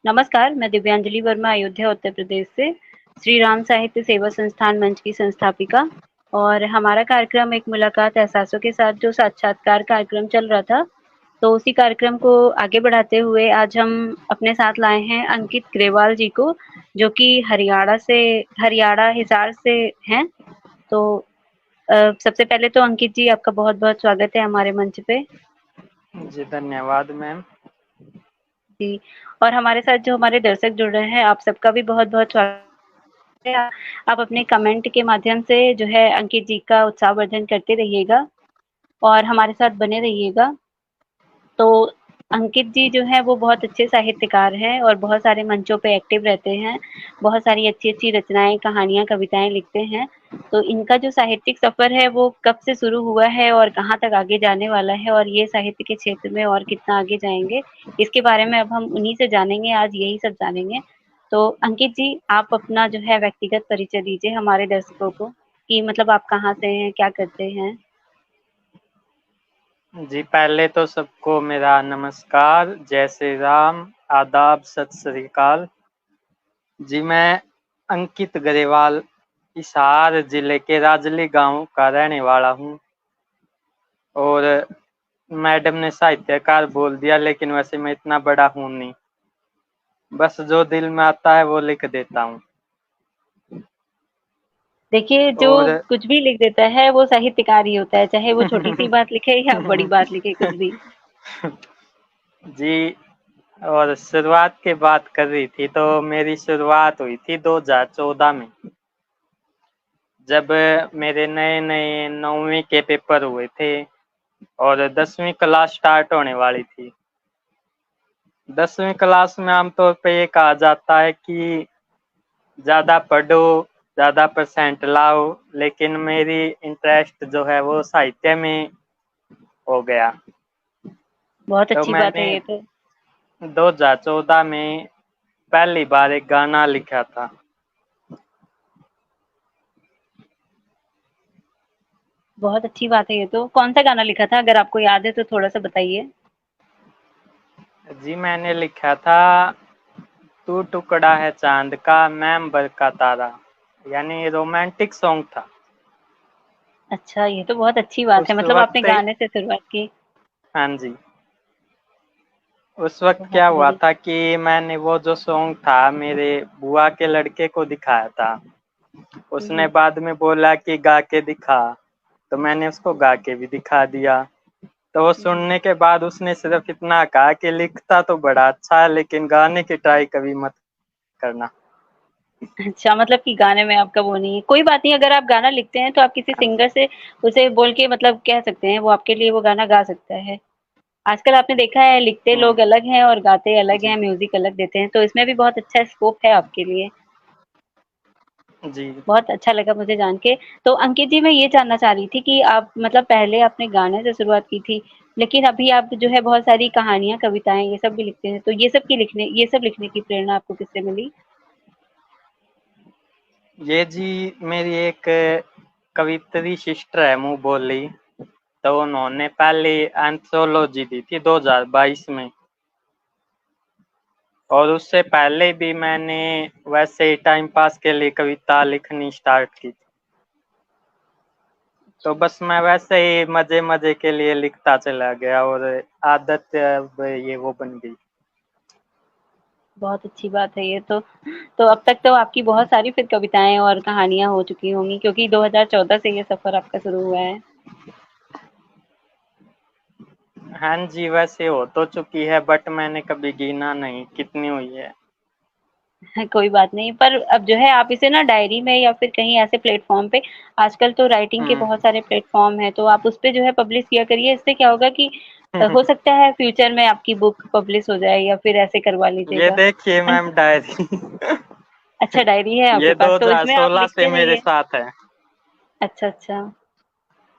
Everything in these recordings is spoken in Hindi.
नमस्कार, मैं दिव्यांजलि वर्मा अयोध्या उत्तर प्रदेश से श्री राम साहित्य सेवा संस्थान मंच की संस्थापिका। और हमारा कार्यक्रम एक मुलाकात एहसासों के साथ जो साक्षात्कार कार्यक्रम चल रहा था, तो उसी कार्यक्रम को आगे बढ़ाते हुए आज हम अपने साथ लाए हैं अंकित ग्रेवाल जी को, जो कि हरियाणा हिसार से हैं। तो सबसे पहले तो अंकित जी आपका बहुत बहुत स्वागत है हमारे मंच पे। जी धन्यवाद मैम। जी। और हमारे साथ जो हमारे दर्शक जुड़ रहे हैं, आप सबका भी बहुत बहुत स्वागत है। आप अपने कमेंट के माध्यम से जो है अंकित जी का उत्साहवर्धन करते रहिएगा और हमारे साथ बने रहिएगा। तो अंकित जी जो है वो बहुत अच्छे साहित्यकार हैं और बहुत सारे मंचों पे एक्टिव रहते हैं। बहुत सारी अच्छी-अच्छी रचनाएँ, कहानियाँ, कविताएँ लिखते हैं। तो इनका जो साहित्यिक सफ़र है वो कब से शुरू हुआ है और कहाँ तक आगे जाने वाला है और ये साहित्य के क्षेत्र में और कितना आगे जाएँगे, इसके बारे में अब हम उन्हीं से जानेंगे, आज यही सब जानेंगे। तो अंकित जी, आप अपना जो है व्यक्तिगत परिचय दीजिए हमारे दर्शकों को कि मतलब आप कहाँ से हैं, क्या करते हैं? जी पहले तो सबको मेरा नमस्कार, जय श्री राम, आदाब, सत श्री अकाल। जी मैं अंकित ग्रेवाल हिसार जिले के राजली गांव का रहने वाला हूँ। और मैडम ने साहित्यकार बोल दिया, लेकिन वैसे मैं इतना बड़ा हूँ नहीं, बस जो दिल में आता है वो लिख देता हूँ। देखिए, जो और कुछ भी लिख देता है वो साहित्यकार ही होता है, चाहे वो छोटी-सी बात लिखे या बड़ी बात लिखे, कुछ भी। जी, और शुरुआत की बात कर रही थी तो मेरी शुरुआत हुई थी 2014 में, जब मेरे नए-नए 9वीं के पेपर हुए थे और 10वीं क्लास स्टार्ट होने वाली थी। 10वीं क्लास में आमतौर पे ये कहा जाता है कि ज़्यादा पढ़ो, ज़्यादा परसेंट लाओ, लेकिन मेरी इंटरेस्ट जो है वो साहित्य में हो गया। बहुत तो अच्छी बात मैंने है ये तो। 2014 में पहली बार एक गाना लिखा था। बहुत अच्छी बात है ये तो। कौन-सा गाना लिखा था? अगर आपको याद है तो थोड़ा-सा बताइए? जी मैंने लिखा था, तू टुकड़ा है चांद का, मैं अंबर का तारा, यानी रोमांटिक सॉन्ग था। अच्छा, ये तो बहुत अच्छी बात है, उस मतलब आपने वक्त, गाने से शुरुआत की। हाँ जी, उस वक्त बहुत क्या हुआ बढ़िया। था कि मैंने वो जो सॉन्ग था मेरे बुआ के लड़के को दिखाया था। हुँ, उसने हुँ। बाद में बोला कि गा के दिखा, तो मैंने उसको गा के भी दिखा दिया। तो वो हुँ, हुँ। सुनने के बाद उसने सिर्फ इतना कहा कि लिखता तो बड़ा अच्छा है, लेकिन गाने की ट्राई कभी मत करना। अच्छा, मतलब कि गाने में आपका वो नहीं है। कोई बात नहीं, अगर आप गाना लिखते हैं तो आप किसी हाँ सिंगर से उसे बोल के मतलब कह सकते हैं, वो आपके लिए वो गाना गा सकता है। आजकल आपने देखा है लिखते लोग अलग हैं और गाते अलग जी हैं, म्यूज़िक अलग देते हैं, तो इसमें भी बहुत अच्छा स्कोप है आपके लिए। जी। बहुत अच्छा लगा मुझे जान के। तो अंकित जी मैं ये जानना चाह रही थी कि आप मतलब पहले आपने गाने से शुरुआत की थी, लेकिन अभी आप जो है बहुत सारी कहानियाँ, कविताएँ ये सब भी लिखते हैं। तो ये सब लिखने की प्रेरणा आपको किससे मिली? ये जी मेरी एक कवित्री सिस्टर है, मुँह बोली, तो उन्होंने पहले एंथोलॉजी दी थी 2022 में। और उससे पहले भी मैंने वैसे ही टाइम पास के लिए कविता लिखनी स्टार्ट की थी। तो बस मैं वैसे ही मजे मजे के लिए लिखता चला गया और आदत अब ये वो बन गई। बहुत अच्छी बात है ये तो। तो अब तक तो आपकी बहुत सारी फिर कविताएँ और कहानियाँ हो चुकी होंगी क्योंकि 2014 से ये सफ़र आपका शुरू हुआ है। हाँ जी, वैसे हो तो चुकी है, बट मैंने कभी गिना नहीं कितनी हुई है। कोई बात नहीं, पर अब जो है आप इसे ना डायरी में या फिर कहीं ऐसे प्लेटफ़ॉर्म पे, आजकल तो राइटिंग के बहुत सारे प्लेटफ़ॉर्म हैं, तो आप उसपे जो है पब्लिश किया करिए। इससे क्या होगा कि हो सकता है फ्यूचर में आपकी बुक पब्लिश हो जाए या फिर ऐसे करवा ये लीजिएगा। देखिए अन मैम डायरी। अच्छा डायरी है आपके ये पास, तो इसमें आप 2016 से लिखते मेरे रहिए। साथ है। अच्छा, अच्छा।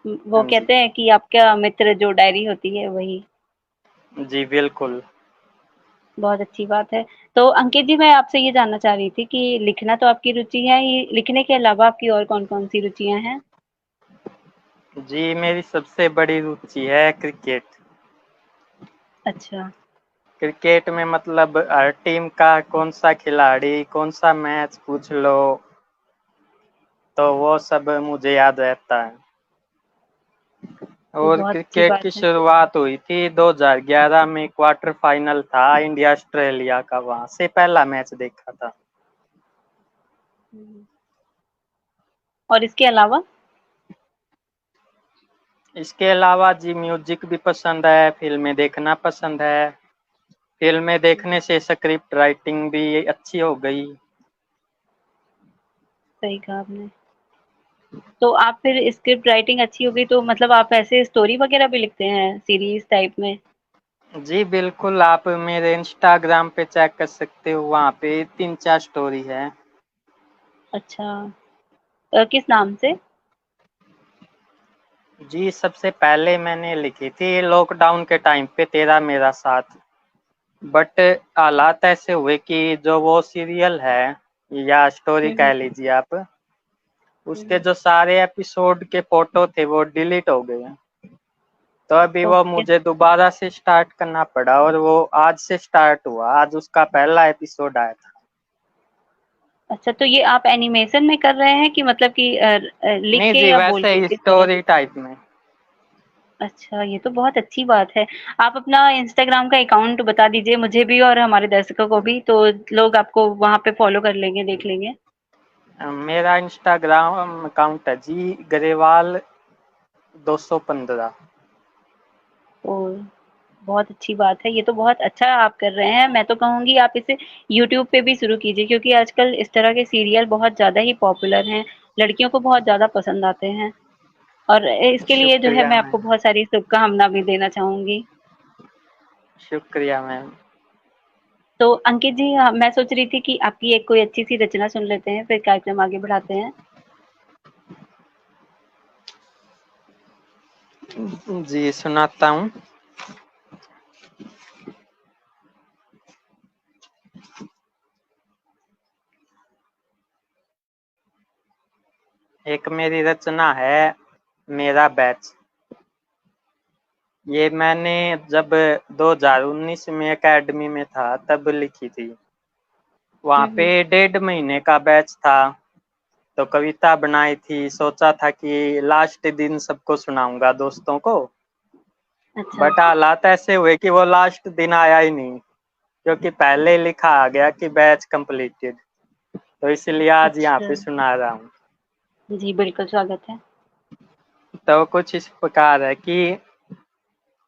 वो हाँ जी। कहते हैं कि आपका मित्र जो डायरी होती है वही। जी बिल्कुल। बहुत अच्छी बात है। तो अंकित जी मैं आपसे ये जानना चाह रही थी कि लिखना तो आपकी रुचि है ही, लिखने के अलावा आपकी और कौन-कौन सी रुचियाँ हैं? जी मेरी सबसे बड़ी रुचि है क्रिकेट। अच्छा। क्रिकेट में मतलब हर टीम का कौन सा खिलाड़ी, कौन सा मैच पूछ लो तो वो सब मुझे याद रहता है। तो और बहुत अच्छी क्रिकेट बात की है। शुरुआत हुई थी 2011 में, क्वार्टर फाइनल था इंडिया ऑस्ट्रेलिया का, वहां से पहला मैच देखा था। हुँ। और इसके अलावा? इसके अलावा जी म्यूजिक भी पसंद है, फिल्में देखना पसंद है। फिल्में देखने से स्क्रिप्ट राइटिंग भी अच्छी हो गई। सही कहा आपने। तो आप फिर स्क्रिप्ट राइटिंग अच्छी हो गई तो मतलब आप ऐसे स्टोरी वगैरह भी लिखते हैं सीरीज़ टाइप में? जी बिल्कुल, आप मेरे इंस्टाग्राम पे चेक कर सकते हो, वहाँ पे 3-4 स्टोरी है। अच्छा। किस नाम से? जी सबसे पहले मैंने लिखी थी लॉकडाउन के टाइम पे, तेरा मेरा साथ। बट हालात ऐसे हुए कि जो वो सीरियल है या स्टोरी हुँ, कह हुँ। लीजिए आप, हुँ, उसके हुँ। जो सारे एपिसोड के फोटो थे वो डिलीट हो गए। तो अभी वो ओके। मुझे दोबारा से स्टार्ट करना पड़ा और वो आज से स्टार्ट हुआ, आज उसका पहला एपिसोड आया था। अच्छा, तो ये आप एनिमेशन में कर रहे हैं कि मतलब कि लिख नहीं के जी, या बोल वैसे के ही किस तरह? स्टोरी टाइप में। अच्छा, ये तो बहुत अच्छी बात है। आप अपना इंस्टाग्राम का अकाउंट बता दीजिए मुझे भी और हमारे दर्शकों को भी, तो लोग आपको वहाँ पे फ़ॉलो कर लेंगे, देख लेंगे। मेरा इंस्टाग्राम अकाउंट है जी गरेवाल 215। ओह! बहुत अच्छी बात है, ये तो बहुत अच्छा आप कर रहे हैं। मैं तो कहूँगी आप इसे यूट्यूब पे भी शुरू कीजिए क्योंकि आजकल इस तरह के सीरियल बहुत ज़्यादा ही पॉपुलर हैं, लड़कियों को बहुत ज़्यादा पसंद आते हैं और इसके लिए जो है शुक्रिया मैं आपको मैम। बहुत सारी शुभकामना भी देना चाहूँगी। शुक्रिया मैम। तो अंकित जी मैं सोच रही थी कि आपकी एक कोई अच्छी-सी रचना सुन लेते हैं, फिर कार्यक्रम आगे बढ़ाते हैं। जी सुनाता हूँ। एक मेरी रचना है मेरा बैच। ये मैंने जब 2019 में एकेडमी में था तब लिखी थी। वहाँ हुँ, पे हुँ। 1.5 महीने का बैच था, तो कविता बनाई थी, सोचा था कि लास्ट दिन सबको सुनाऊंगा दोस्तों को। अच्छा, बट हालात ऐसे हुए कि वो लास्ट दिन आया ही नहीं, क्योंकि पहले लिखा आ गया कि बैच कंप्लीटेड। तो इसलिए आज यहाँ अच्छा। पे सुना रहा हूँ। जी, बिल्कुल स्वागत है। तो कुछ इस प्रकार है कि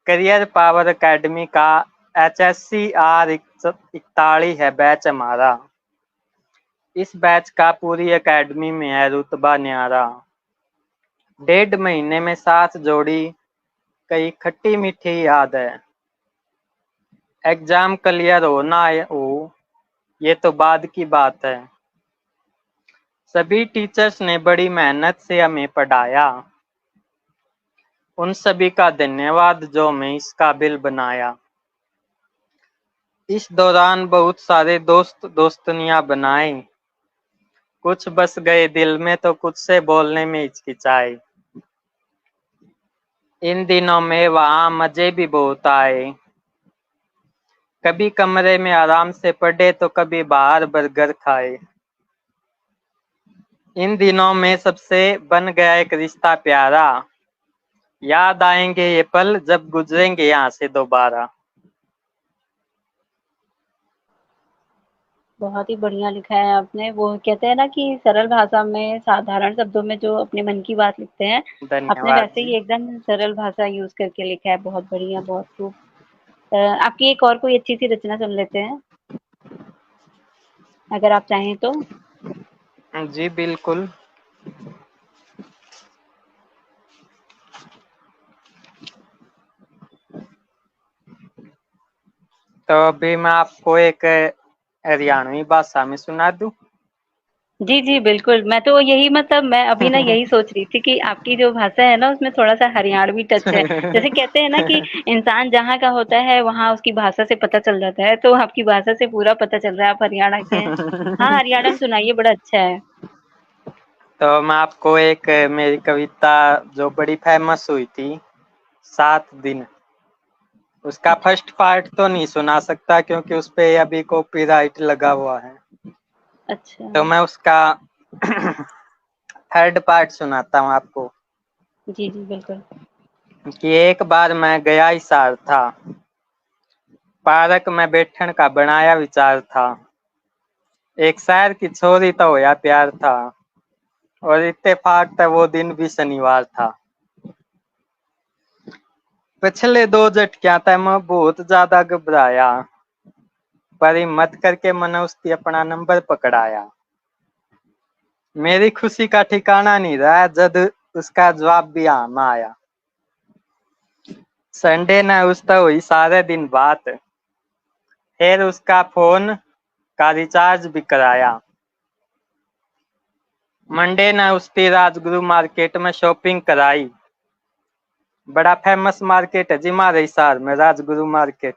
करियर पावर एकेडमी का HSCR 41 है बैच हमारा। इस बैच का पूरी एकेडमी में है रुतबा न्यारा। 1.5 महीने में 7 जोड़ी, कई खट्टी मीठी याद है। एग्जाम क्लियर हो ना हो ये तो बाद की बात है। सभी टीचर्स ने बड़ी मेहनत से हमें पढ़ाया, उन सभी का धन्यवाद जो हमें इस काबिल बनाया। इस दौरान बहुत सारे दोस्त दोस्तनियां बनाए, कुछ बस गए दिल में तो कुछ से बोलने में हिचकिचाए। इन दिनों में वहाँ मजे भी बहुत आए, कभी कमरे में आराम से पढ़े तो कभी बाहर बर्गर खाए। इन दिनों में सबसे बन गया एक रिश्ता प्यारा, याद आएंगे ये पल जब गुजरेंगे यहाँ से दोबारा। बहुत ही बढ़िया लिखा है आपने। वो कहते हैं ना कि सरल भाषा में, साधारण शब्दों में जो अपने मन की बात लिखते हैं, आपने धन्यवाद वैसे जी। ही एकदम सरल भाषा यूज़ करके लिखा है। बहुत बढ़िया, बहुत खूब। आपकी एक और कोई अच्छी-सी रचना सुन लेते हैं, अगर आप चाहें तो? जी बिल्कुल। तो अभी मैं आपको एक हरियाणवी भाषा में सुना दूं। जी, जी, बिल्कुल। मैं तो यही मतलब मैं अभी ना यही सोच रही थी कि आपकी जो भाषा है ना उसमें थोड़ा-सा हरियाणवी टच है। जैसे कहते हैं ना कि इंसान जहाँ का होता है वहाँ उसकी भाषा से पता चल जाता है, तो आपकी भाषा से पूरा पता चल रहा है आप हरियाणा के हैं। हाँ, हरियाणा में सुनाइए बड़ा अच्छा है। तो मैं आपको एक मेरी कविता जो बड़ी फेमस हुई थी, 7 दिन। उसका अच्छा, फर्स्ट पार्ट तो नहीं सुना सकता क्योंकि उस पे अभी कॉपीराइट लगा हुआ है, अच्छा। तो मैं उसका थर्ड पार्ट सुनाता हूँ आपको। जी, जी, बिल्कुल। कि एक बार मैं गया हिसार था, पार्क में बैठन का बनाया विचार था, एक शहर की छोरी तो होया प्यार था, और इत्तेफाक था वो दिन भी शनिवार था। पिछले 2 झटकियां तक मैं बहुत ज्यादा घबराया, पर हिम्मत करके मैंने उसकी अपना नंबर पकड़ाया। मेरी खुशी का ठिकाना नहीं रहा जब उसका जवाब भी हाँ में आया। संडे ने उससे हुई सारे दिन बात, फिर उसका फोन का रिचार्ज भी कराया। मंडे ने उसकी राजगुरु मार्केट में शॉपिंग कराई, बड़ा फेमस मार्केट है जी हमारे हिसार में, राजगुरु मार्केट।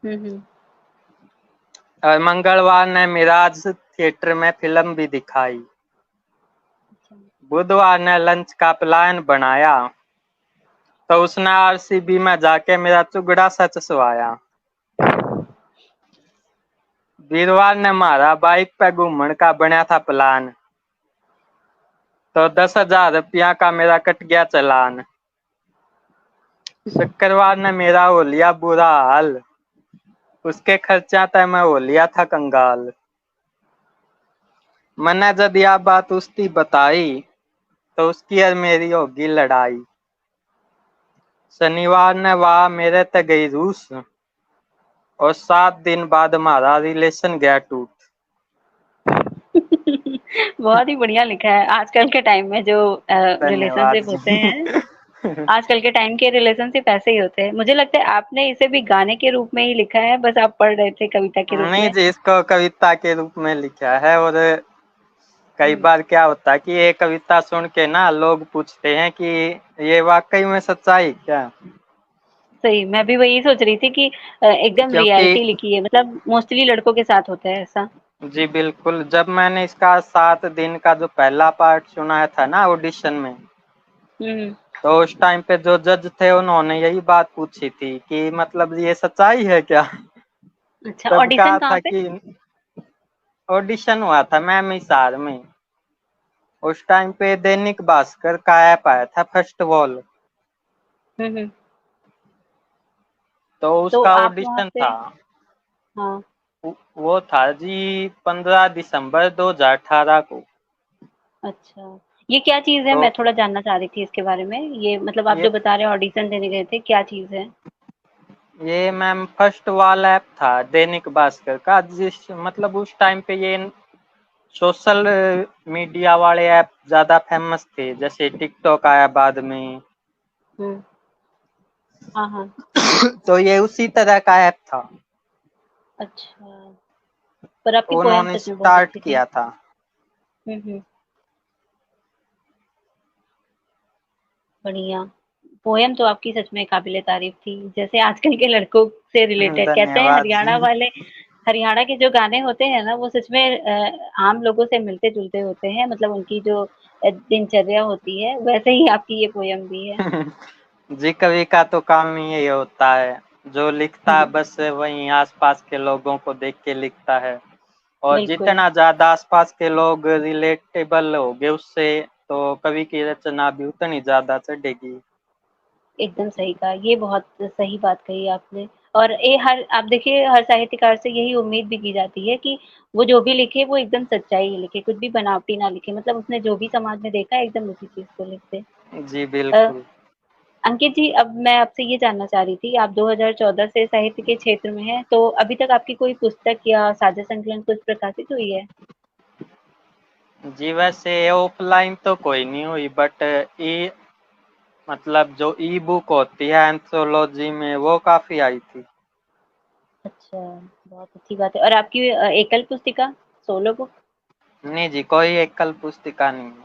हुँ। और मंगलवार ने मिराज थिएटर में फिल्म भी दिखाई। अच्छा। बुधवार ने लंच का प्लान बनाया, तो उसने आरसीबी में जाके मेरा चुगड़ा सच सुवाया। वीरवार ने मारा बाइक पे घूमने का बनया था प्लान, तो 10,000 रुपया का मेरा कट गया चलान। शुक्रवार ने मेरा हो लिया बुरा हाल, उसके खर्चा तय मैं हो लिया था कंगाल। मैंने जब यह बात उसकी बताई, तो उसकी और मेरी होगी लड़ाई। शनिवार ने वह मेरे ते गई रूस, और 7 दिन बाद हमारा रिलेशन गया टूट। बहुत ही बढ़िया लिखा है। आजकल के टाइम में जो धन्यवाद रिलेशनशिप होते जी। हैं, आजकल के टाइम के रिलेशनशिप ऐसे ही होते हैं। मुझे लगता है आपने इसे भी गाने के रूप में ही लिखा है, बस आप पढ़ रहे थे कविता के रूप नहीं में। जी, इसको कविता के रूप में लिखा है, और कई हुँ, बार क्या होता है कि ये कविता सुन के ना लोग पूछते हैं कि ये वाकई में सच्चाई क्या। सही, मैं भी वही सोच रही थी कि एकदम क्योंकि रियलिटी लिखी है, मतलब मोस्टली लड़कों के साथ होता है ऐसा। जी बिल्कुल, जब मैंने इसका 7 दिन का जो पहला पार्ट सुनाया था ना ऑडिशन में, हुँ, तो उस टाइम पे जो जज थे उन्होंने यही बात पूछी थी कि मतलब ये सच्चाई है क्या। अच्छा, तब ऑडिशन कहा कहाँ था पे? कि ऑडिशन हुआ था मैम हिसार में। उस टाइम पे दैनिक भास्कर का ऐप आया था फर्स्ट वॉल, हुँ। तो तो उसका आप वहाँ ऑडिशन पे था। हाँ, वो था जी 15 दिसंबर 2018 को। अच्छा। ये क्या चीज़ है? तो मैं थोड़ा जानना चाह रही थी इसके बारे में। ये मतलब आप ये जो बता रहे हैं ऑडिशन देने गए थे, क्या चीज़ है? ये मैम फर्स्ट वाला ऐप था दैनिक भास्कर का, जिस मतलब उस टाइम पे ये सोशल मीडिया वाले ऐप ज्यादा फेमस थे, जैसे टिकटॉक आया बाद में। हुँ। हाँ, हाँ। तो ये उसी तरह का ऐप था, अच्छा, पर आपकी पोएम उन्होंने सच में बहुत स्टार्ट अच्छी थी। किया था। हुँ। बढ़िया। पोएम तो आपकी सच में काबिल-ए-तारीफ़ थी। जैसे आजकल के लड़कों से रिलेटेड कहते हैं धन्यवाद जी। हरियाणा के जो गाने होते हैं ना, वो सच में आम लोगों से मिलते-जुलते होते हैं। मतलब उनकी जो दिनचर्या होती है, वैसे ही आपकी ये पोएम भी है। जी कवि का तो काम ही यही होता है, जो लिखता है हुँ, बस वही आसपास के लोगों को देख के लिखता है, और बिल्कुल। जितना ज्यादा आसपास के लोग रिलेटेबल होंगे उससे, तो कवि की रचना भी उतनी ज्यादा चढ़ेगी। एकदम सही कहा, ये बहुत सही बात कही आपने। और ये हर आप देखिए हर साहित्यकार से यही उम्मीद भी की जाती है कि वो जो भी लिखे वो एकदम सच्चाई ही लिखे, कुछ भी बनावटी ना लिखे। मतलब उसने जो भी समाज में देखा है एकदम उसी चीज़ को लिख दे। जी अ, बिल्कुल। अंकित जी, अब मैं आपसे ये जानना चाह रही थी, आप 2014 से साहित्य के क्षेत्र में हैं, तो अभी तक आपकी कोई पुस्तक या साझा संकलन कुछ प्रकाशित हुई है? जी वैसे ऑफलाइन तो कोई नहीं हुई, बट ई मतलब जो ई बुक होती है एंथोलॉजी में, वो काफी आई थी। अच्छा, बहुत अच्छी बात है। और आपकी एकल पुस्तिका, सोलो बुक? नहीं जी, कोई एकल पुस्तिका नहीं है।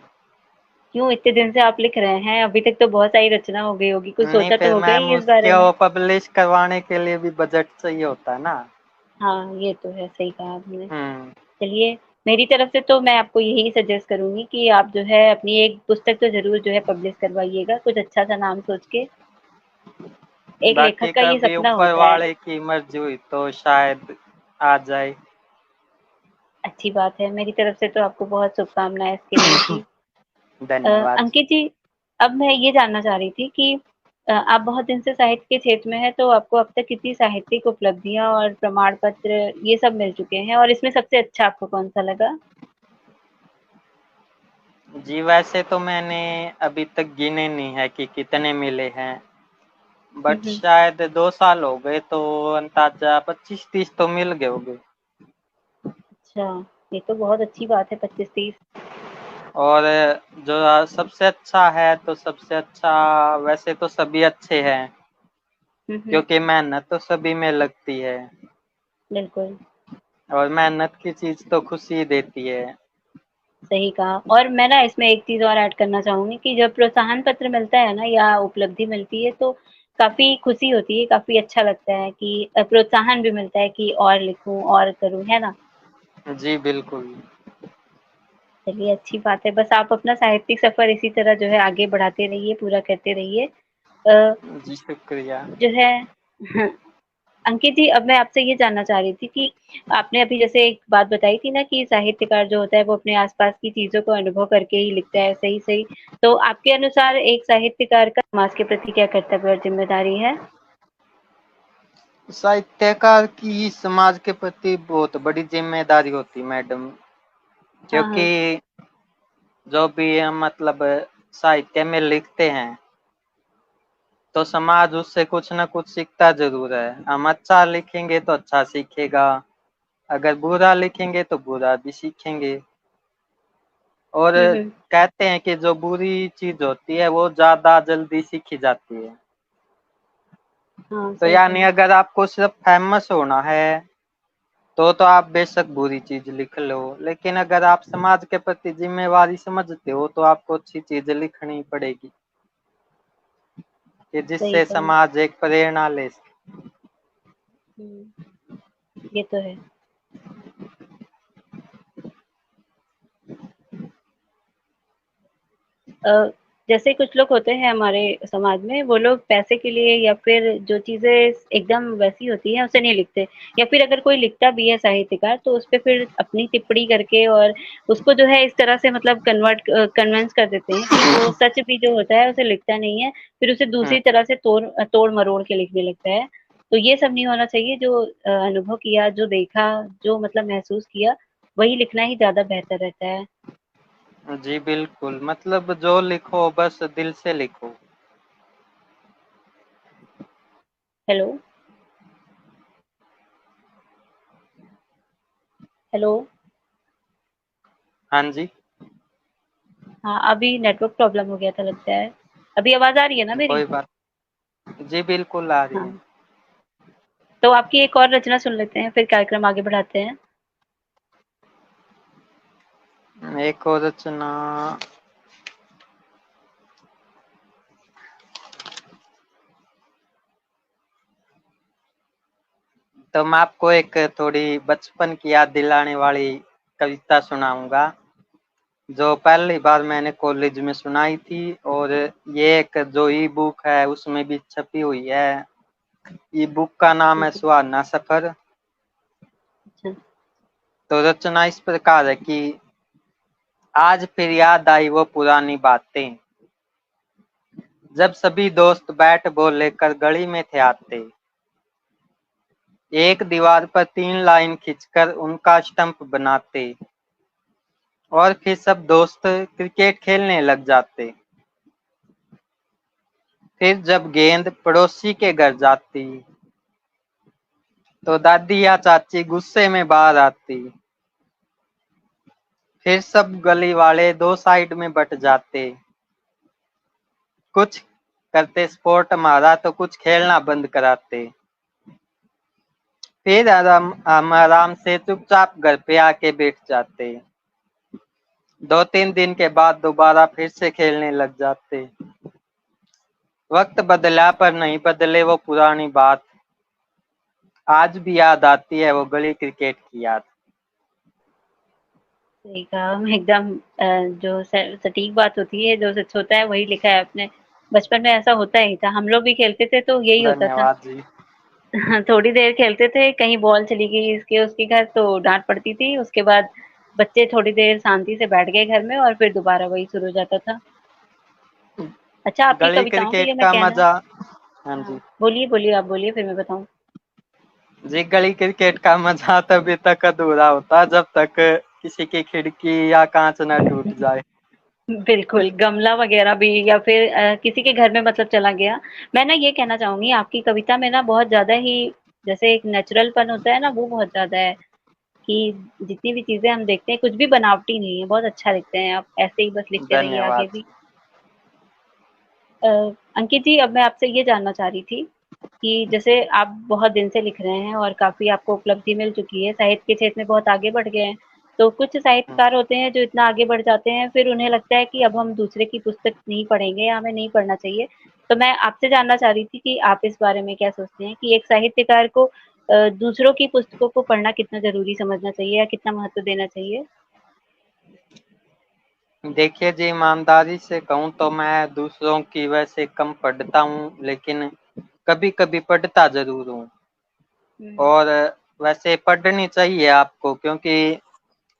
क्यों इतने दिन से आप लिख रहे हैं? अभी तक तो बहुत सारी रचना हो गई होगी, कुछ नहीं, सोचा तो फिर होगा मैम ही इस बारे में? उसको पब्लिश करवाने के लिए भी बजट चाहिए होता है ना। हाँ, ये तो है, सही कहा आपने। हम्म। चलिए, मेरी तरफ से तो मैं आपको यही सजेस्ट करूँगी कि आप जो है अपनी एक पुस्तक तो ज़रूर जो है पब्लिश करवाइएगा, कुछ अच्छा-सा नाम सोच के। एक बाकी लेखक का ये कभी सपना ऊपर होता है। वाले की मर्जी हुई तो शायद आ जाए। अच्छी बात है, मेरी तरफ से तो आपको बहुत शुभकामनाएँ इसके लिए जी। धन्यवाद जी। अंकित जी, अब मैं ये जानना चाह रही थी कि आप बहुत दिन से साहित्य के क्षेत्र में हैं, तो आपको अब तक कितनी साहित्यिक उपलब्धियाँ और प्रमाण पत्र ये सब मिल चुके हैं और इसमें सबसे अच्छा आपको कौन-सा लगा? जी वैसे तो मैंने अभी तक गिने नहीं है कि कितने मिले हैं, हुँ, बट हुँ। शायद 2 साल हो गए तो अंदाजा 25-30 तो मिल गए होंगे। अच्छा, ये तो बहुत अच्छी बात है 25-30। और जो सबसे अच्छा है तो सबसे अच्छा, वैसे तो सभी अच्छे हैं हुँ, हुँ। क्योंकि मेहनत तो सभी में लगती है बिल्कुल, और मेहनत की चीज तो खुशी देती है। सही कहा और मैं ना इसमें एक चीज़ और ऐड करना चाहूँगी कि जब प्रोत्साहन पत्र मिलता है ना या उपलब्धि मिलती है तो काफ़ी खुशी होती है, काफ़ी अच्छा लगता है कि प्रोत्साहन भी मिलता है कि और लिखूँ और करूँ, है ना? जी बिल्कुल। चलिए अच्छी बात है, बस आप अपना साहित्यिक सफ़र इसी तरह जो है आगे बढ़ाते रहिए, पूरा करते रहिए। जी शुक्रिया। जो है अंकित जी, अब मैं आपसे ये जानना चाह रही थी कि आपने अभी जैसे एक बात बताई थी ना कि साहित्यकार जो होता है वो अपने आस-पास की चीज़ों को अनुभव करके ही लिखता है, सही-सही। तो आपके अनुसार एक साहित्यकार का समाज के प्रति क्या कर्तव्य और ज़िम्मेदारी है? साहित्यकार की समाज के प्रति बहुत बड़ी जिम्मेदारी होती मैडम, हाँ, हाँ। क्योंकि जो भी हम मतलब साहित्य में लिखते हैं तो समाज उससे कुछ ना कुछ सीखता जरूर है। हम अच्छा लिखेंगे तो अच्छा सीखेगा, अगर बुरा लिखेंगे तो बुरा भी सीखेंगे। और हुँ, हुँ। कहते हैं कि जो बुरी चीज होती है वो ज्यादा जल्दी सीखी जाती है। हाँ, तो सही यानी कहा। अगर आपको सिर्फ फेमस होना है तो आप बेशक बुरी चीज लिख लो, लेकिन अगर आप समाज के प्रति जिम्मेवारी समझते हो तो आपको अच्छी चीज लिखनी पड़ेगी कि सही जिससे कहा। समाज एक प्रेरणा ले सके। हुँ, ये तो है। अ, जैसे कुछ लोग होते हैं हमारे समाज में, वो लोग पैसे के लिए या फिर जो चीज़ें एकदम वैसी होती हैं, उसे नहीं लिखते या फिर अगर कोई लिखता भी है साहित्यकार, तो उसपे फिर अपनी टिप्पणी करके और उसको जो है इस तरह से मतलब कन्विंस कर देते हैं कि वो सच भी जो होता है, उसे लिखता नहीं है, फिर उसे हम्म, दूसरी तरह से तोड़-मरोड़ के लिखने लगता है। तो ये सब नहीं होना चाहिए, जो अनुभव किया, जो देखा, जो मतलब महसूस किया, वही लिखना ही ज़्यादा बेहतर रहता है। जी बिल्कुल, मतलब जो लिखो बस दिल से लिखो। Hello, hello. हाँ जी। हाँ, अभी नेटवर्क प्रॉब्लम हो गया था लगता है। अभी आवाज़ आ रही है ना मेरी? कोई बात। जी बिल्कुल आ रही है। हाँ, तो आपकी एक और रचना सुन लेते हैं, फिर कार्यक्रम आगे बढ़ाते हैं। एक और रचना। तो मैं आपको एक थोड़ी बचपन की याद दिलाने वाली कविता सुनाऊंगा, जो पहली बार मैंने कॉलेज में सुनाई थी। और ये एक जो ई बुक है उसमें भी छपी हुई है। ई बुक का नाम जी, है जी। सुहाना सफर। अच्छा। तो रचना इस प्रकार है कि आज फिर याद आई वो पुरानी बातें, जब सभी दोस्त बैट बॉल लेकर गली में थे आते, एक दीवार पर 3 लाइन खींचकर उनका स्टंप बनाते और फिर सब दोस्त क्रिकेट खेलने लग जाते। फिर जब गेंद पड़ोसी के घर जाती तो दादी या चाची गुस्से में बाहर आती। फिर सब गली वाले 2 साइड में बट जाते, कुछ करते स्पोर्ट हमारा तो कुछ खेलना बंद कराते। फिर हम आराम से चुपचाप घर पे आके बैठ जाते, 2-3 दिन के बाद दोबारा फिर से खेलने लग जाते। वक्त बदला पर नहीं बदले वो पुरानी बात, आज भी याद आती है वो गली क्रिकेट की याद। सही कहा एकदम जो स सटीक बात होती है, जो सच होता है वही लिखा है आपने। बचपन में ऐसा होता ही था, हम लोग भी खेलते थे तो यही होता था। धन्यवाद जी। थोड़ी देर खेलते थे, कहीं बॉल चली गई इसके उसके घर तो डाँट पड़ती थी, उसके बाद बच्चे थोड़ी देर शांति से बैठ गए घर में और फिर दोबारा वही शुरू हो जाता था। अच्छा, आपकी गली कविताओं के क्रिकेट लिए मैं का कहना। मजा। हाँ हाँ, जी। बोलिए, बोलिए, आप बोलिए फिर मैं बताऊँ। जी, गली क्रिकेट का मजा तभी तक अधूरा होता जब तक किसी की खिड़की या कांच न टूट जाए। बिल्कुल, गमला वगैरह भी या फिर किसी के घर में मतलब चला गया। मैं ना ये कहना चाहूँगी आपकी कविता में ना बहुत ज़्यादा ही जैसे एक नेचुरलपन होता है ना वो बहुत ज़्यादा है, कि जितनी भी चीज़ें हम देखते हैं कुछ भी बनावटी नहीं है, बहुत अच्छा लिखते हैं आप, ऐसे ही बस लिखते रहिए आगे धन्यवाद। भी। अ, अंकित जी, अब मैं आपसे ये जानना चाह रही थी कि जैसे आप बहुत दिन से लिख रहे हैं और काफ़ी आपको उपलब्धि मिल चुकी है, साहित्य के क्षेत्र में बहुत आगे बढ़ गए हैं। तो कुछ साहित्यकार होते हैं जो इतना आगे बढ़ जाते हैं, फिर उन्हें लगता है कि अब हम दूसरे की पुस्तक नहीं पढ़ेंगे या हमें नहीं पढ़ना चाहिए। तो मैं आपसे जानना चाह रही थी कि आप इस बारे में क्या सोचते हैं कि एक साहित्यकार को दूसरों की पुस्तकों को पढ़ना कितना ज़रूरी समझना चाहिए या कितना महत्व देना चाहिए? देखिए जी, ईमानदारी से कहूँ तो मैं दूसरों की वैसे कम पढ़ता हूँ, लेकिन कभी-कभी पढ़ता ज़रूर हूँ। हुँ, और वैसे पढ़नी चाहिए आपको, क्योंकि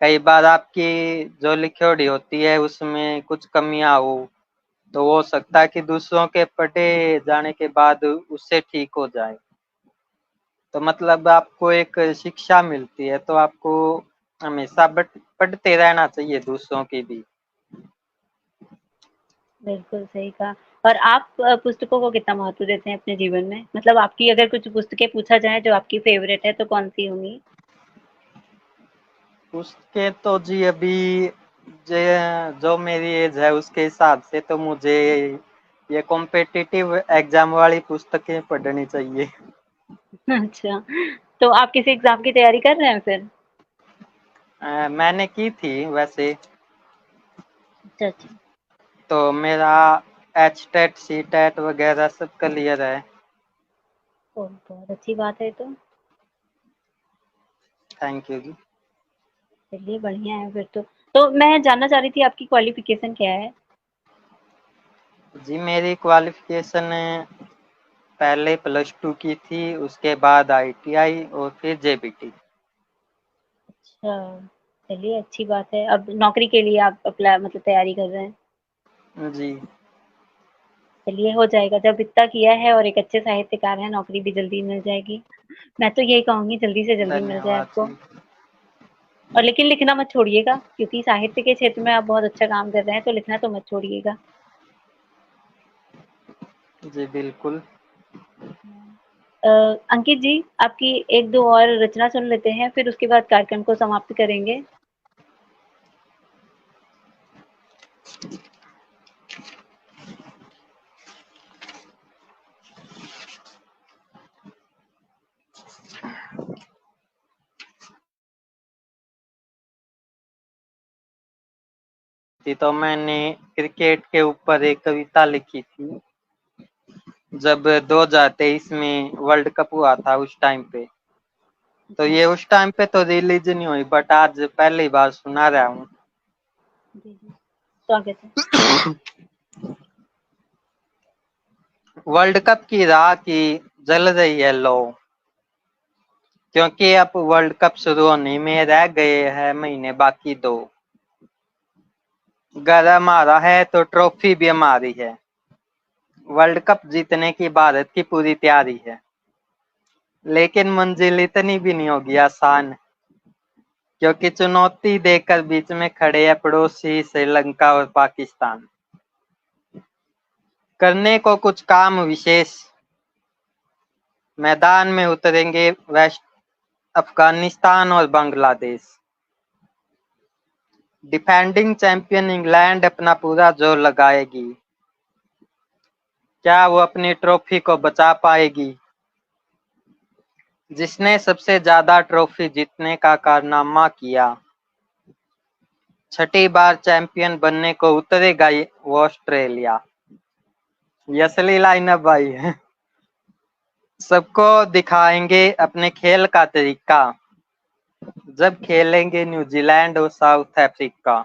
कई बार आपकी जो लिखोड़ी होती है उसमें कुछ कमियाँ हो, तो हो सकता है कि दूसरों के पढ़े जाने के बाद उससे ठीक हो जाए। तो मतलब आपको एक शिक्षा मिलती है, तो आपको हमेशा पढ़ते रहना चाहिए दूसरों की भी। बिल्कुल सही कहा। और आप पुस्तकों को कितना महत्व देते हैं अपने जीवन में? मतलब आपकी अगर कुछ पुस्तकें पूछा जाए जो आपकी फ़ेवरेट है तो कौन-सी होंगी? उसके तो जी अभी जे जो मेरी एज है उसके हिसाब से तो मुझे ये कॉम्पिटिटिव एग्जाम वाली पुस्तकें पढ़नी चाहिए। अच्छा, तो आप किसी एग्ज़ाम की तैयारी कर रहे हैं फिर? मैंने की थी वैसे, अच्छा, अच्छा। तो मेरा एचटेट सीटेट वगैरह सब क्लियर है। ओह! बहुत अच्छी बात है ये तो। थैंक यू जी। चलिए बढ़िया है फिर तो। तो मैं जानना चाह रही थी आपकी क्वालिफ़िकेशन क्या है? जी मेरी क्वालिफिकेशन पहले +2 की थी, उसके बाद आईटीआई और फिर जेबीटी। अच्छा, चलिए अच्छी बात है। अब नौकरी के लिए आप मतलब तैयारी कर रहे हैं। जी। चलिए हो जाएगा, जब इतना किया है और एक अच्छे साहित्यकार हैं, नौकरी भी जल्दी मिल जाएगी। मैं तो यही कहूँगी जल्दी से जल्दी मिल जाए धन्यवाद आपको। जी। और लेकिन लिखना मत छोड़िएगा, क्योंकि साहित्य के क्षेत्र में आप बहुत अच्छा काम कर रहे हैं, तो लिखना तो मत छोड़िएगा। जी बिल्कुल। अ, अंकित जी, आपकी 1-2 और रचना सुन लेते हैं, फिर उसके बाद कार्यक्रम को समाप्त करेंगे। थी तो मैंने क्रिकेट के ऊपर एक कविता लिखी थी, जब 2023 में वर्ल्ड कप हुआ था उस टाइम पे। तो अच्छा, ये उस टाइम पे तो रिलीज नहीं हुई, बट आज पहली बार सुना रहा हूँ। जी, जी। स्वागत है। वर्ल्ड कप की राह की जल रही है लो, क्योंकि अब वर्ल्ड कप शुरू होने में रह गए हैं महीने बाकी 2। घर हमारा है तो ट्रॉफी भी हमारी है, वर्ल्ड कप जीतने की भारत की पूरी तैयारी है, लेकिन मंजिल इतनी भी नहीं होगी आसान, क्योंकि चुनौती देकर बीच में खड़े हैं पड़ोसी श्रीलंका और पाकिस्तान। करने को कुछ काम विशेष मैदान में उतरेंगे वेस्ट अफगानिस्तान और बांग्लादेश। डिफेंडिंग चैंपियन इंग्लैंड अपना पूरा जोर लगाएगी, क्या वो अपनी ट्रॉफी को बचा पाएगी? जिसने सबसे ज्यादा ट्रॉफी जीतने का कारनामा किया, छठी बार चैंपियन बनने को उतरेगा वो ऑस्ट्रेलिया। ये असली लाइनअप भाई है। सबको दिखाएंगे अपने खेल का तरीका, जब खेलेंगे न्यूजीलैंड और साउथ अफ्रीका।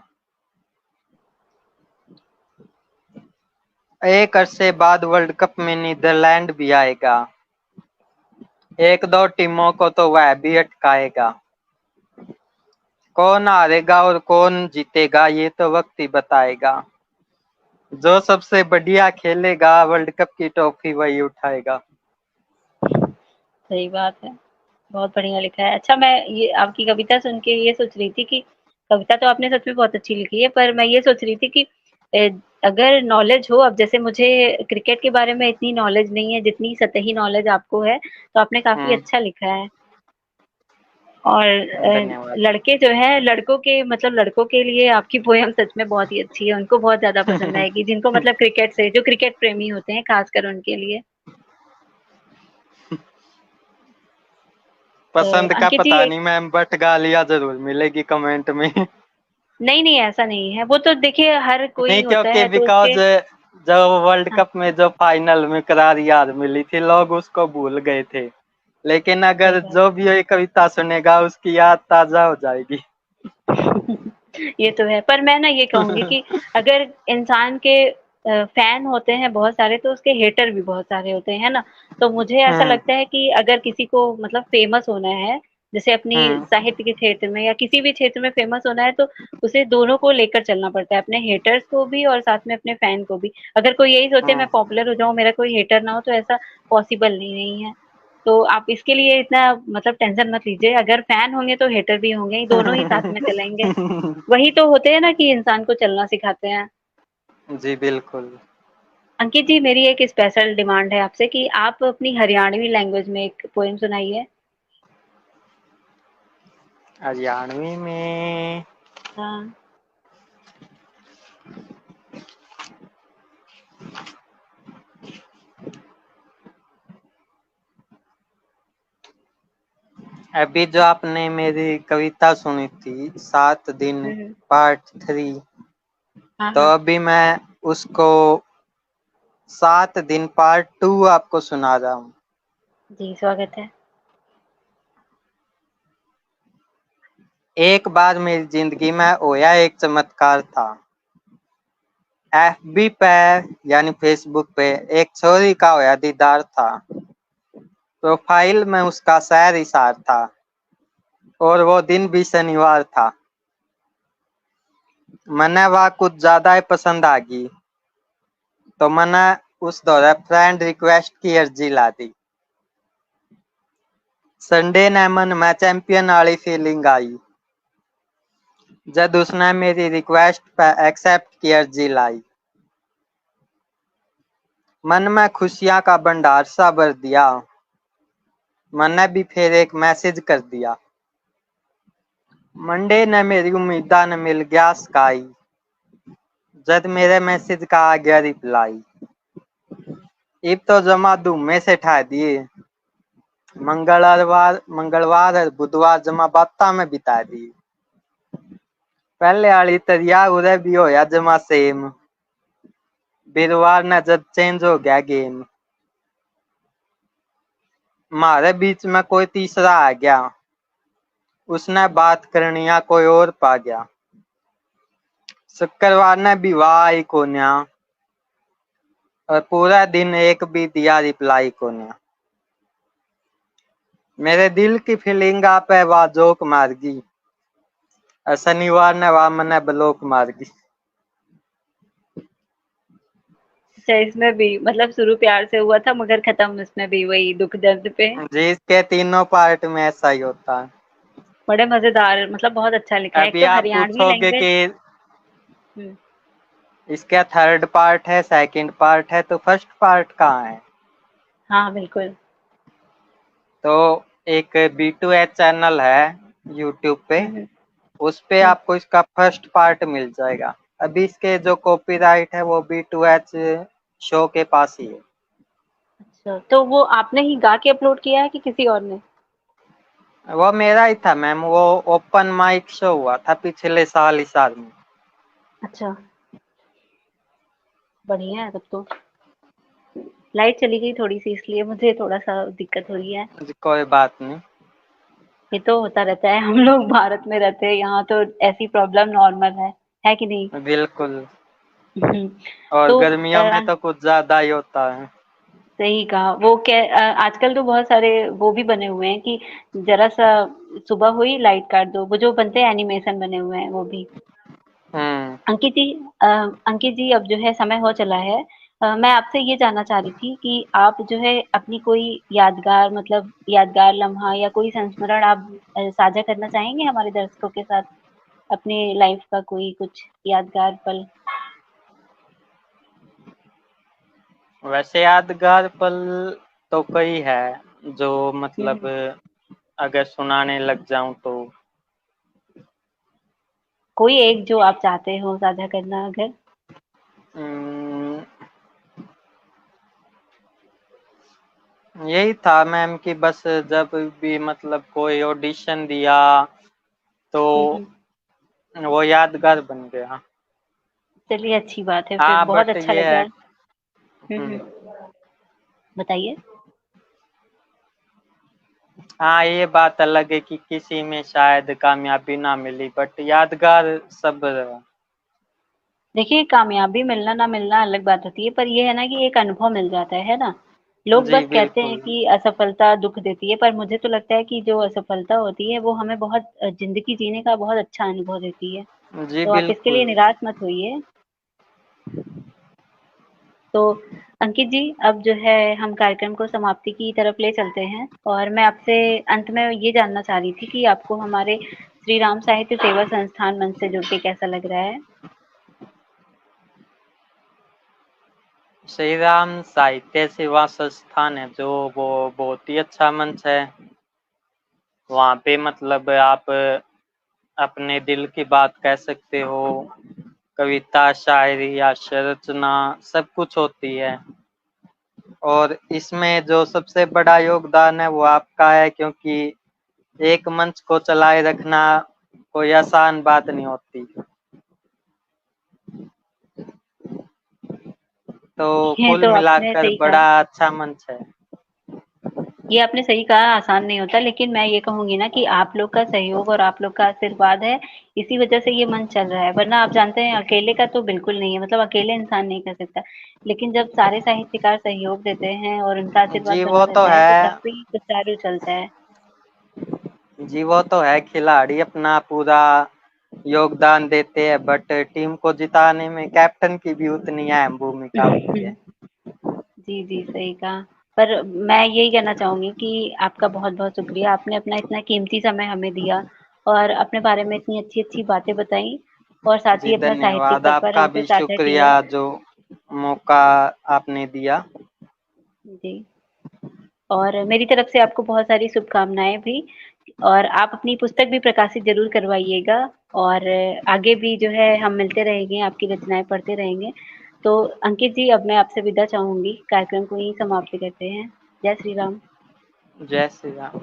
एक अरसे बाद वर्ल्ड कप में नीदरलैंड भी आएगा, एक दो टीमों को तो वह भी अटकाएगा। कौन हारेगा और कौन जीतेगा ये तो वक्त ही बताएगा। जो सबसे बढ़िया खेलेगा वर्ल्ड कप की ट्रॉफी वही उठाएगा। सही बात है, बहुत बढ़िया लिखा है। अच्छा, मैं ये आपकी कविता सुन के ये सोच रही थी कि कविता तो आपने सच में बहुत अच्छी लिखी है, पर मैं ये सोच रही थी कि ए, अगर नॉलेज हो, अब जैसे मुझे क्रिकेट के बारे में इतनी नॉलेज नहीं है जितनी सतही नॉलेज आपको है, तो आपने काफी हम्म। अच्छा लिखा है। और धन्यवाद। लड़के जो है, लड़कों के मतलब लड़कों के लिए आपकी पोयम सच में बहुत ही अच्छी है, उनको बहुत ज्यादा पसंद आएगी, जिनको मतलब क्रिकेट से, जो क्रिकेट प्रेमी होते हैं खासकर उनके लिए। तो पसंद का अंकित पता जी, नहीं मैम, बट गालियां जरूर मिलेगी कमेंट में। नहीं नहीं ऐसा नहीं है, वो तो देखिए हर कोई नहीं, होता क्योंकि है तो बिकॉज उसके। जो वर्ल्ड हाँ, कप में जो फाइनल में करारी हार मिली थी, लोग उसको भूल गए थे। लेकिन सही अगर बात जो भी ये कविता सुनेगा उसकी याद ताजा हो जाएगी। ये तो है, पर मैं ना ये कहूंगी कि अगर इंसान के फैन होते हैं बहुत सारे, तो उसके हेटर भी बहुत सारे होते हैं, है ना। तो मुझे ऐसा हम्म। लगता है कि अगर किसी को मतलब फेमस होना है, जैसे अपनी हम्म। साहित्य के क्षेत्र में या किसी भी क्षेत्र में फेमस होना है, तो उसे दोनों को लेकर चलना पड़ता है, अपने हेटर्स को भी और साथ में अपने फैन को भी। अगर कोई यही सोचे मैं हम्म। पॉपुलर हो जाऊं, मेरा कोई हेटर ना हो, तो ऐसा पॉसिबल नहीं है। तो आप इसके लिए इतना मतलब टेंशन मत लीजिए, अगर फैन होंगे तो हेटर भी होंगे, दोनों ही साथ में चलेंगे। वही तो होते हैं ना कि इंसान को चलना सिखाते हैं। जी बिल्कुल। अंकित जी, मेरी एक स्पेशल डिमांड है आपसे कि आप अपनी हरियाणवी लैंग्वेज में एक पोएम सुनाइए। हरियाणवी में हाँ। अभी जो आपने मेरी कविता सुनी थी 7 दिन हम्म। पार्ट 3, हाँ तो हाँ। अभी मैं उसको 7 दिन पार्ट 2 आपको सुना रहा हूँ। जी स्वागत है। एक बार मेरी जिंदगी में होया एक चमत्कार था। एफबी पे यानी फेसबुक पे एक छोरी का होया दीदार था। प्रोफाइल में उसका सैर इशार था और वो दिन भी शनिवार था। मने वह कुछ ज्यादा ही पसंद आ गई, तो मने उस दौरान फ्रेंड रिक्वेस्ट की अर्जी ला दी। संडे ने मन में चैंपियन वाली फीलिंग आई जब उसने मेरी रिक्वेस्ट पे एक्सेप्ट की अर्जी लाई। मन में खुशियां का भंडार सा भर दिया। मैंने भी फिर एक मैसेज कर दिया। मंडे ने मेरी उम्मीदा ने मिल गया स्काई जब मेरे मैसेज का आ गया रिप्लाई। इब तो जमा धूमे से ठा दिए। मंगलवार और बुधवार जमा बाता में बिता दिए। पहले वाली तरिया उरे भी होया जमा सेम। वीरवार ने जब चेंज हो गया गेम। हमारे बीच में कोई तीसरा आ गया। उसने बात करनिया कोई और पा गया। शुक्रवार ने भी वाह आई कोन्या और पूरा दिन एक भी दिया रिप्लाई कोन्या। मेरे दिल की फीलिंग आप है वाह जोक मार गई और शनिवार ने वाह मने ब्लॉक मार गई। अच्छा, इसमें भी मतलब शुरू प्यार से हुआ था मगर खत्म इसमें भी वही दुख दर्द पे। जी, इसके तीनों पार्ट में ऐसा ही होता है। बड़े मजेदार, मतलब बहुत अच्छा लिखा है, एक अभी तो आप हरियाणवी पूछोगे लैंग्वेज। कि हम्म। इसका थर्ड पार्ट है, सेकंड पार्ट है, तो फर्स्ट पार्ट कहाँ है? हाँ बिल्कुल। तो एक B2H चैनल है यूट्यूब पे, हम्म। उस पे हम्म। आपको इसका फर्स्ट पार्ट मिल जाएगा। अभी इसके जो कॉपीराइट है वो B2H शो के पास ही है। अच्छा, तो वो आपने ही गा के अपलोड किया है कि किसी और ने? वो मेरा ही था मैम, वो ओपन माइक शो हुआ था पिछले साल हिसार में। अच्छा, बढ़िया है तब तो। लाइट चली गई थोड़ी सी, इसलिए मुझे थोड़ा सा दिक्कत हो रही है। कोई बात नहीं। ये तो होता रहता है, हम लोग भारत में रहते हैं, यहाँ तो ऐसी प्रॉब्लम नॉर्मल है कि नहीं? बिल्कुल। हुँ, और तो गर्मियों में तो कुछ ज़्यादा ही होता है। सही कहा। आजकल तो बहुत सारे वो भी बने हुए हैं कि ज़रा-सा सुबह हुई लाइट काट दो, वो जो बनते हैं एनिमेशन बने हुए हैं वो भी। हुँ। अंकित जी अ, अंकित जी अब जो है समय हो चला है। मैं आपसे ये जानना चाह रही थी कि आप जो है अपनी कोई यादगार मतलब यादगार लम्हा या कोई संस्मरण आप साझा करना चाहेंगे हमारे दर्शकों के साथ? अपनी लाइफ का कोई कुछ यादगार पल? वैसे यादगार पल तो कई है, जो हुँ, मतलब हुँ। अगर सुनाने लग जाऊँ तो कोई एक जो आप चाहते हो साझा करना अगर? उम, यही था मैम कि बस जब भी मतलब कोई ऑडिशन दिया तो हुँ, हुँ। वो यादगार बन गया। चलिए अच्छी बात है फिर हाँ, बहुत बट अच्छा ये लगा। है। हुँ, हुँ। हुँ। बताइए? हाँ, ये बात अलग है कि किसी में शायद कामयाबी ना मिली, बट यादगार सब रहा। देखिए कामयाबी मिलना ना मिलना अलग बात होती है, पर ये है ना कि एक अनुभव मिल जाता है ना? लोग जी, बस कहते हैं बिल्कुल। कि असफलता दुःख देती है, पर मुझे तो लगता है कि जो असफलता होती है वो हमें बहुत ज़िंदगी जीने का बहुत अच्छा अनुभव देती है। जी, तो आप इसके लिए बिल्कुल। निराश मत होइए। तो अंकित जी अब जो है हम कार्यक्रम को समाप्ति की तरफ ले चलते हैं और मैं आपसे अंत में ये जानना चाह रही थी कि आपको हमारे श्री राम साहित्य सेवा संस्थान मंच से जुड़ के कैसा लग रहा है? श्री राम साहित्य सेवा संस्थान है जो वो बहुत ही अच्छा मंच है। वहाँ पे मतलब आप अपने दिल की बात कह सकते हो, कविता, शायरी या रचना सब कुछ होती है। और इसमें जो सबसे बड़ा योगदान है वो आपका है, क्योंकि एक मंच को चलाए रखना कोई आसान बात नहीं होती। तो ये कुल तो आपने मिलाकर सही बड़ा कहा। अच्छा मंच है। ये आपने सही कहा आसान नहीं होता लेकिन मैं ये कहूँगी ना कि आप लोग का सहयोग और आप लोग का आशीर्वाद है, इसी वजह से ये मंच चल रहा है, वरना आप जानते हैं अकेले का तो बिल्कुल नहीं है, मतलब अकेले इंसान नहीं कर सकता। लेकिन जब सारे साहित्यकार सहयोग देते हैं और उनका आशीर्वाद जी बना वो तो रहता है, तो है। तभी सुचारू चलता है। जी वो तो है, खिलाड़ी अपना पूरा योगदान देते हैं, बट टीम को जिताने में कैप्टन की भी उतनी अहम भूमिका होती है। जी, जी, सही कहा। पर मैं यही कहना चाहूँगी कि आपका बहुत-बहुत शुक्रिया, आपने अपना इतना कीमती समय हमें दिया और अपने बारे में इतनी अच्छी-अच्छी बातें बताई और साथ जी ही अपना साहित्यिक धन्यवाद, सफ़र आपका हमसे भी साझा शुक्रिया किया। जो मौका आपने दिया। जी, और मेरी तरफ से आपको बहुत सारी शुभकामनाएँ भी और आप अपनी पुस्तक भी प्रकाशित ज़रूर करवाइएगा और आगे भी जो है हम मिलते रहेंगे, आपकी रचनाएँ पढ़ते रहेंगे। तो अंकित जी, अब मैं आपसे विदा चाहूँगी, कार्यक्रम को यहीं समाप्त करते हैं। जय श्री राम। जय श्री राम।